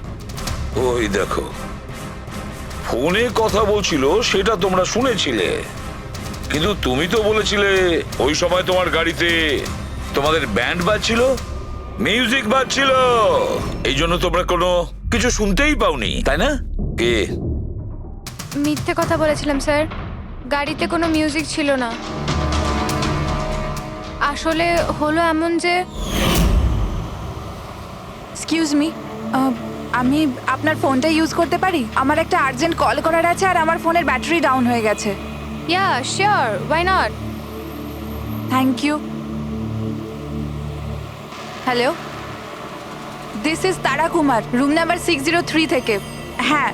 ওই দেখো, ফোনে কথা বলছিল সেটা তোমরা শুনেছিলে, কিন্তু তুমি তো বলেছিলে ওই সময় তোমার গাড়িতে তোমাদের ব্যান্ড বাজছিল, মিউজিক বাজছিল, এই জন্য তোমরা কোনো কিছু শুনতেই পাওনি, তাই না? কে? মিথ্যে কথা বলেছিলাম স্যার, গাড়িতে কোনো মিউজিক ছিল না। আসলে হলো এমন যে এক্সকিউজ মি, আমি আপনার ফোনটা ইউজ করতে পারি? আমার একটা আর্জেন্ট কল করার আছে আর আমার ফোনের ব্যাটারি ডাউন হয়ে গেছে। Yeah sure, why not. Thank you. Hello, this is Tara Kumar, room number 603 থেকে। হ্যাঁ,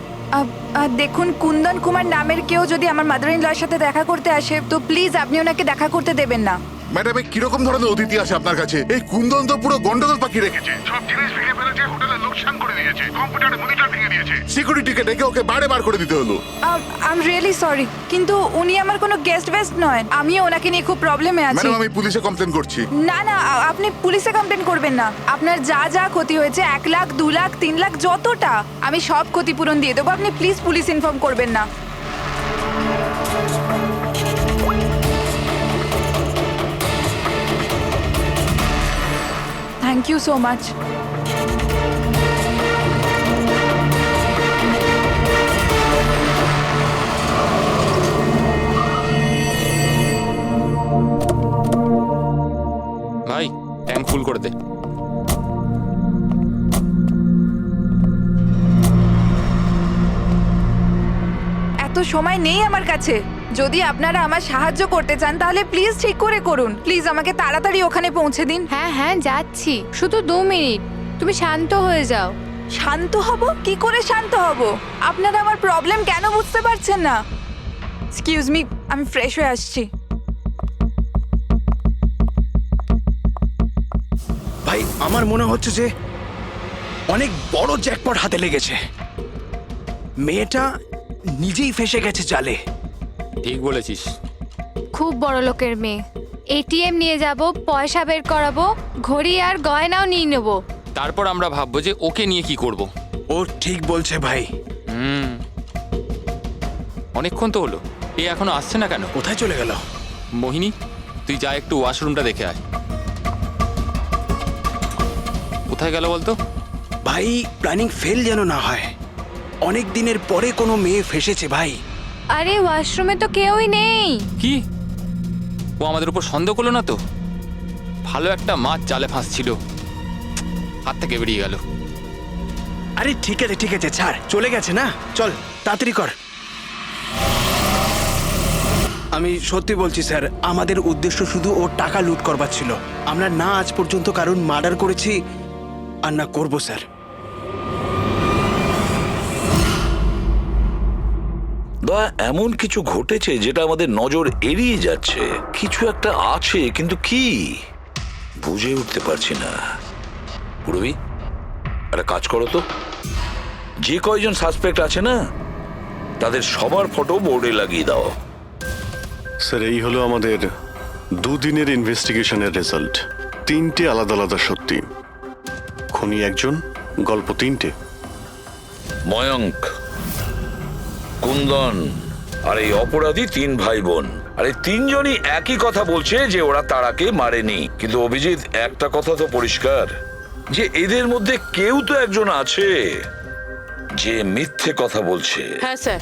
দেখুন কুন্দন কুমার নামের কেউ যদি আমার মাদার ইন লর সাথে দেখা করতে আসে তো প্লিজ আপনি ওনাকে দেখা করতে দেবেন না। ম্যাডাম কিরকম ধরনের অতিথি আসে আপনার কাছে? এই কুন্দন তো পুরো গন্ডগোল পাখি রেখেছে, সব জিনিস ভেঙে ফেলেছে, হোটেলে লোকসান করে দিয়েছে, কম্পিউটারে মনিটর ভেঙে দিয়েছে। সিকিউরিটিকে ডেকে ওকে বাইরে বার করে দিতে হলো। আই এম রিয়েলি সরি, কিন্তু উনি আমার কোনো গেস্ট বেস্ট নয়। আমি ওনাকে নিয়ে খুব প্রবলেমে আছি। ম্যাডাম আমি পুলিশে কমপ্লেন করছি। না না, আপনি পুলিশে কমপ্লেন করবেন না। আপনার যা যা ক্ষতি হয়েছে 1 লাখ 2 লাখ 3 লাখ যতটা, আমি সব ক্ষতিপূরণ দিয়ে দেবো। আপনি প্লিজ পুলিশ ইনফর্ম করবেন না। Thank you so much. ভাই ট্যাঙ্ক ফুল করে দে। এত সময় নেই আমার কাছে। যদি আপনারা আমার সাহায্য করতে চান তাহলে প্লিজ ঠিক করে করুন। প্লিজ আমাকে তাড়াতাড়ি ওখানে পৌঁছে দিন। হ্যাঁ হ্যাঁ যাচ্ছি, শুধু 2 মিনিট, তুমি শান্ত হয়ে যাও। শান্ত হব? কি করে শান্ত হব? আপনারা আমার প্রবলেম কেন বুঝতে পারছেন না? এক্সকিউজ মি, আমি ফ্রেশ হয়ে আসছি। ভাই আমার মনে হচ্ছে যে অনেক বড় জ্যাকপট হাতে লেগেছে। মেয়েটা নিজেই ফেসে গেছে জালে। ঠিক বলেছিস। খুব বড় লোকের মেয়ে। এটিএম নিয়ে যাব, পয়সা বের করাবো, ঘড়ি আর গয়নাও নিয়ে নেব। তারপর আমরা ভাববো যে ওকে নিয়ে কি করব। ও ঠিক বলছে ভাই। অনেকক্ষণ তো হলো, এ এখনো আসছে না কেন? কোথায় চলে গেল? মোহিনী তুই যা একটু ওয়াশরুমটা দেখে আয়। কোথায় গেল বলতো? ভাই প্ল্যানিং ফেল যেন না হয়। অনেক দিনের পরে কোনো মেয়ে ফেসেছে ভাই। আরে ওয়াশরুমে তো কেউই নেই। কি ও আমাদের উপর সন্দেহ করলো না তো? ভালো একটা মাছ জালে ফাঁসছিল, হাত থেকে বেরিয়ে গেল। আরে ঠিক আছে ছাড়, চলে গেছে না, চল তাড়াতাড়ি কর। আমি সত্যি বলছি স্যার, আমাদের উদ্দেশ্য শুধু ওর টাকা লুট করবার ছিল। আমরা না আজ পর্যন্ত কারণ মার্ডার করেছি আর না করবো স্যার। দয়া, এমন কিছু ঘটেছে যেটা আমাদের নজর এড়িয়ে যাচ্ছে। কিছু একটা আছে, কিন্তু কি বুঝে উঠতে পারছি না। পুরবি একটা কাজ করো তো, যে কয়জন সাসপেক্ট আছে না তাদের সবার ফটো বোর্ডে লাগিয়ে দাও। স্যার এই হলো আমাদের 2 দিনের ইনভেস্টিগেশনের রেজাল্ট। 3টে আলাদা আলাদা সত্যি। খুনি একজন, গল্প 3টে। ময়ঙ্ক, কুন্দন আর এই অপরাধী 3 ভাই বোন। আর এই তিনজনই একই কথা বলছে যে ওরা তারাকে মারেনি। কিন্তু অভিজিৎ, একটা কথা তো পরিষ্কার যে এদের মধ্যে কেউ তো একজন আছে যে মিথ্যে কথা বলছে। হ্যাঁ স্যার,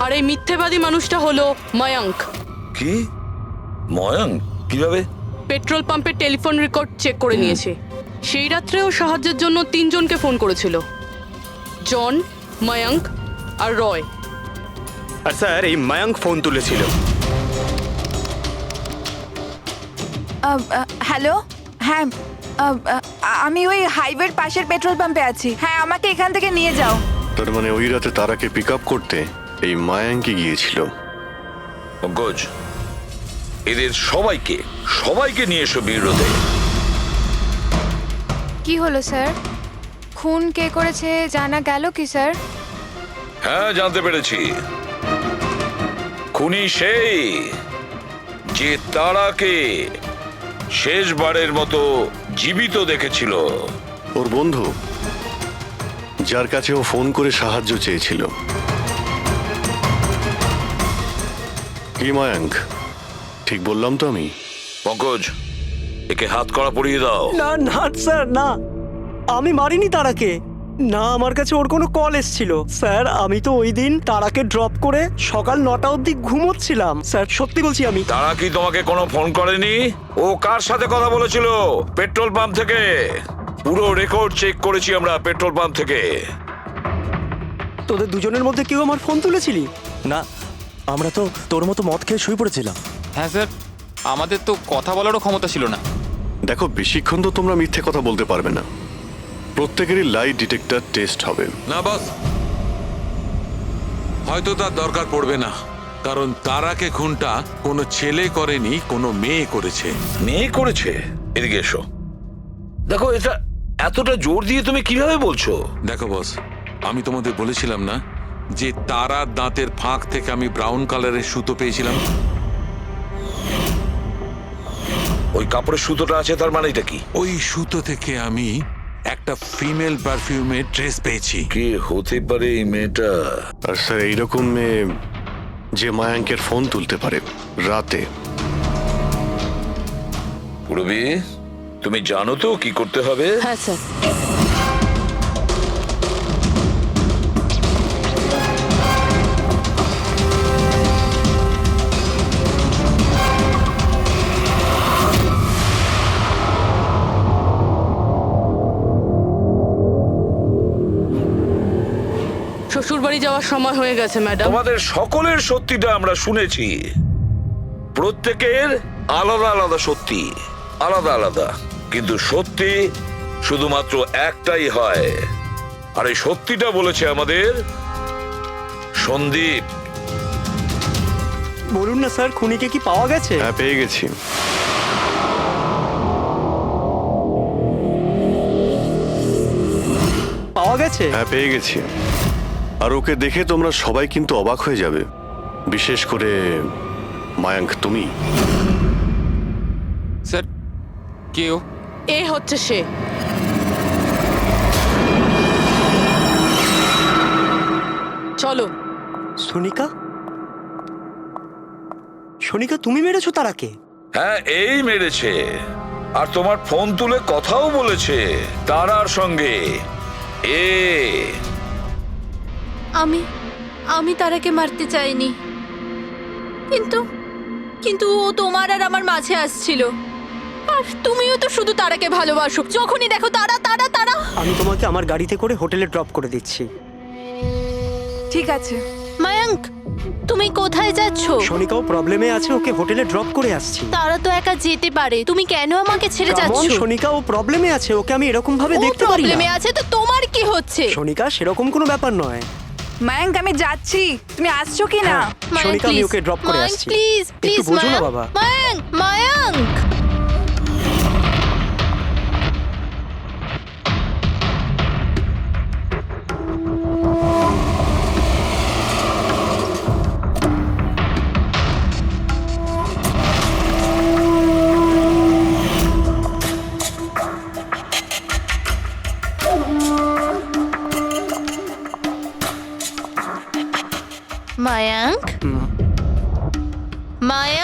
আর এই মিথ্যেবাদী মানুষটা হলো ময়ঙ্ক। কি? ময়ঙ্ক? কিভাবে? পেট্রোল পাম্পের টেলিফোন রেকর্ড চেক করে নিয়েছে। সেই রাত্রেও সাহায্যের জন্য 3 জনকে ফোন করেছিল, জন, ময়ঙ্ক আর রয়। আর স্যার এই মায়াঙ্ক ফোন তুলেছিল। হ্যালো, হ্যাঁ, আমি ওই হাইওয়ের পাশের পেট্রোল পাম্পে আছি। হ্যাঁ, আমাকে এখান থেকে নিয়ে যাও। তার মানে ওই রাতে তারাকে পিক আপ করতে এই মায়াঙ্কি গিয়েছিল। পঙ্কজ, এদের সবাইকে নিয়ে এসো বিরোধে। কি হলো স্যার? খুন কে করেছে জানা গেল কি স্যার? হ্যাঁ, জানতে পেরেছি। খুনি সেই যে তারাকে শেষবারের মতো জীবিত দেখেছিল। ওর বন্ধু, যার কাছে ও ফোন করে সাহায্য চেয়েছিল। কি মায়াঙ্ক, ঠিক বললাম তো আমি? পঙ্কজ, একে হাত কড়া পরিয়ে দাও। না না স্যার, না, আমি মারিনি তারাকে। না, আমার কাছে ওর কোনো কল এসেছিল। স্যার, আমি তো ওই দিন তারাকে ড্রপ করে সকাল 9টা অবধি ঘুমোচ্ছিলাম। স্যার, সত্যি বলছি আমি। তারা কি তোমাকে কোনো ফোন করেনি? ও কার সাথে কথা বলেছিল? পেট্রোল পাম্প থেকে। পুরো রেকর্ড চেক করেছি আমরা পেট্রোল পাম্প থেকে। তোদের দুজনের মধ্যে কেউ আমার ফোন তুলেছিলি? না, আমরা তো তোর মতো মদ খেয়ে শুয়ে পড়েছিলাম। হ্যাঁ স্যার, আমাদের তো কথা বলারও ক্ষমতা ছিল না। দেখো, বেশিক্ষণ তো তোমরা মিথ্যে কথা বলতে পারবে না। প্রত্যেকেরই লাই ডিটেক্টর টেস্ট হবে। না বস, হয়তো তার দরকার পড়বে না, কারণ তারাকে খুনটা কোনো ছেলে করেনি, কোনো মেয়ে করেছে। মেয়ে করেছে? এদিকে এসো। দেখো, এটা এতটা জোর দিয়ে তুমি কিভাবে বলছো? দেখো বস, আমি তোমাদের বলেছিলাম না যে তারার দাঁতের ফাঁক থেকে আমি ব্রাউন কালারের সুতো পেয়েছিলাম? ওই কাপড়ের সুতোটা আছে, তার মানে এটা কি? ওই সুতো থেকে আমি একটা ফিমেল পারফিউমের ড্রেস পেয়েছি। কে হতে পারে এই মেয়েটা? আর স্যার, এইরকম মেয়ে যে মায়াঙ্কের ফোন তুলতে পারে রাতে। পুরবি, তুমি জানো তো কি করতে হবে? হ্যাঁ স্যার। শ্বশুরবাড়ি যাওয়ার সময় হয়ে গেছে ম্যাডাম। তোমাদের সকলের সত্যিটা আমরা শুনেছি। প্রত্যেকের আলাদা আলাদা সত্যি, আলাদা আলাদা, কিন্তু সত্যি শুধুমাত্র একটাই হয়। আর এই সত্যিটা বলেছে আমাদের সন্দীপ। বলুন না স্যার, খুনিকে কি পাওয়া গেছে? হ্যাঁ, পেয়ে গেছি। পাওয়া গেছে? হ্যাঁ, পেয়ে গেছি। আর ওকে দেখে তোমরা সবাই কিন্তু অবাক হয়ে যাবে, বিশেষ করে মায়াঙ্ক, তুমি। স্যার, কেউ এ হচ্ছে সে। চলো। সোনিকা? সোনিকা, তুমি মেরেছো তারাকে? হ্যাঁ, এই মেরেছে। আর তোমার ফোন তুলে কথাও বলেছে তারার সঙ্গে। আমি তারাকে মারতে চাইনি, কিন্তু ও তোমার আর আমার মাঝে আসছিল। আর তুমিও তো শুধু তারাকে ভালোবাসো, যখনই দেখো তারা তারা তারা। আমি তোমাকে আমার গাড়িতে করে হোটেলে ড্রপ করে দিচ্ছি। ঠিক আছে। মায়াঙ্ক, তুমি কোথায় যাচ্ছ? সোনিকাও প্রবলেমে আছে, ওকে হোটেলে ড্রপ করে আসছি। তারা তো একা যেতে পারে, তুমি কেন আমাকে ছেড়ে যাচ্ছ? সোনিকা, ও প্রবলেমে আছে, ওকে আমি এরকম ভাবে দেখতে পারি না। প্রবলেমে আছে তো তোমার কি হচ্ছে? সোনিকা, সেরকম কোনো ব্যাপার নয়। মায়াঙ্ক, আমি যাচ্ছি, তুমি আসছো কি না? সোনিকা, আমি ওকে ড্রপ করে আসছি। প্লিজ প্লিজ, একটু বোঝো না বাবা। মায়াঙ্ক। মায়াঙ্ক, মায়াঙ্ক।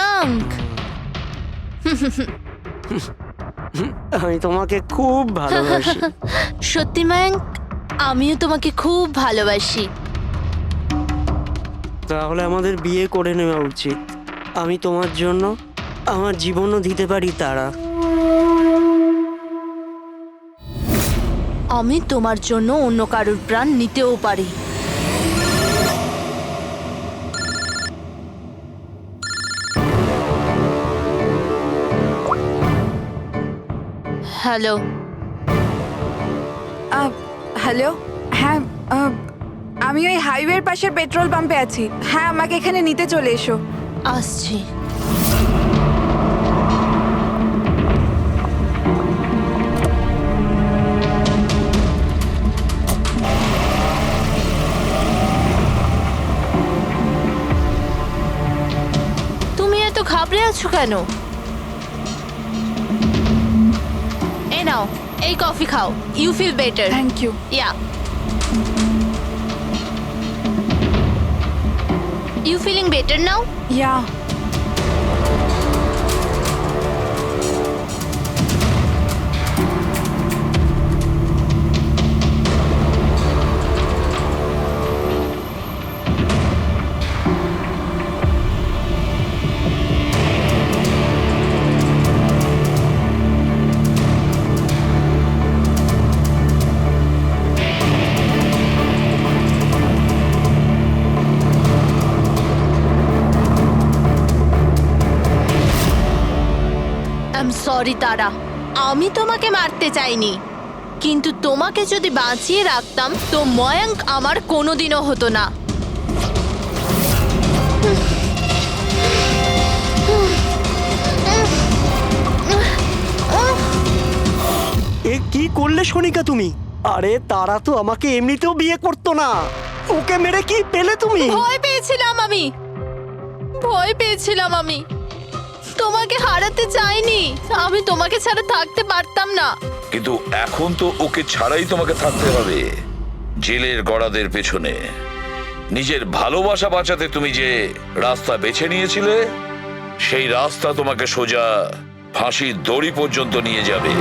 আমি তোমাকে খুব ভালোবাসি। সত্যি মায়াঙ্ক, আমিও তোমাকে খুব ভালোবাসি। তাহলে আমাদের বিয়ে করে নেওয়া উচিত। আমি তোমার জন্য আমার জীবনও দিতে পারি তারা। আমি তোমার জন্য অন্য কারোর প্রাণ নিতেও পারি। হ্যালো। হ্যালো, হ্যাঁ, আমি ওই হাইওয়ের পাশের পেট্রোল পাম্পে আছি। হ্যাঁ, আমাকে এখানে নিতে চলে এসো। আসছি। তুমি এত ঘাবড়ে আছো কেন? এই নাও, এই কফি খাও। You feel better. Thank you. Yeah. You feeling better now? Yeah. I'm sorry তারা, আমি তোমাকে মারতে চাইনি, কিন্তু তোমাকে যদি বাঁচিয়ে রাখতাম তো ময়াঙ্ক আমার কোনোদিনও হতো না। এ কি করলে সোনিকা তুমি? আরে তারা তো আমাকে এমনিতেও বিয়ে করতো না। ওকে মেরে কি পেলে তুমি? ভয় পেয়েছিলাম আমি। তোমাকে হারাতে চাইনি। আমি তোমাকে ছাড়া থাকতে পারতাম না। কিন্তু এখন তো ওকে ছাড়াই তোমাকে থাকতে হবে জেলের গড়াদের পেছনে। নিজের ভালোবাসা বাঁচাতে তুমি যে রাস্তা বেছে নিয়েছিলে, সেই রাস্তা তোমাকে সোজা ফাঁসির দড়ি পর্যন্ত নিয়ে যাবে।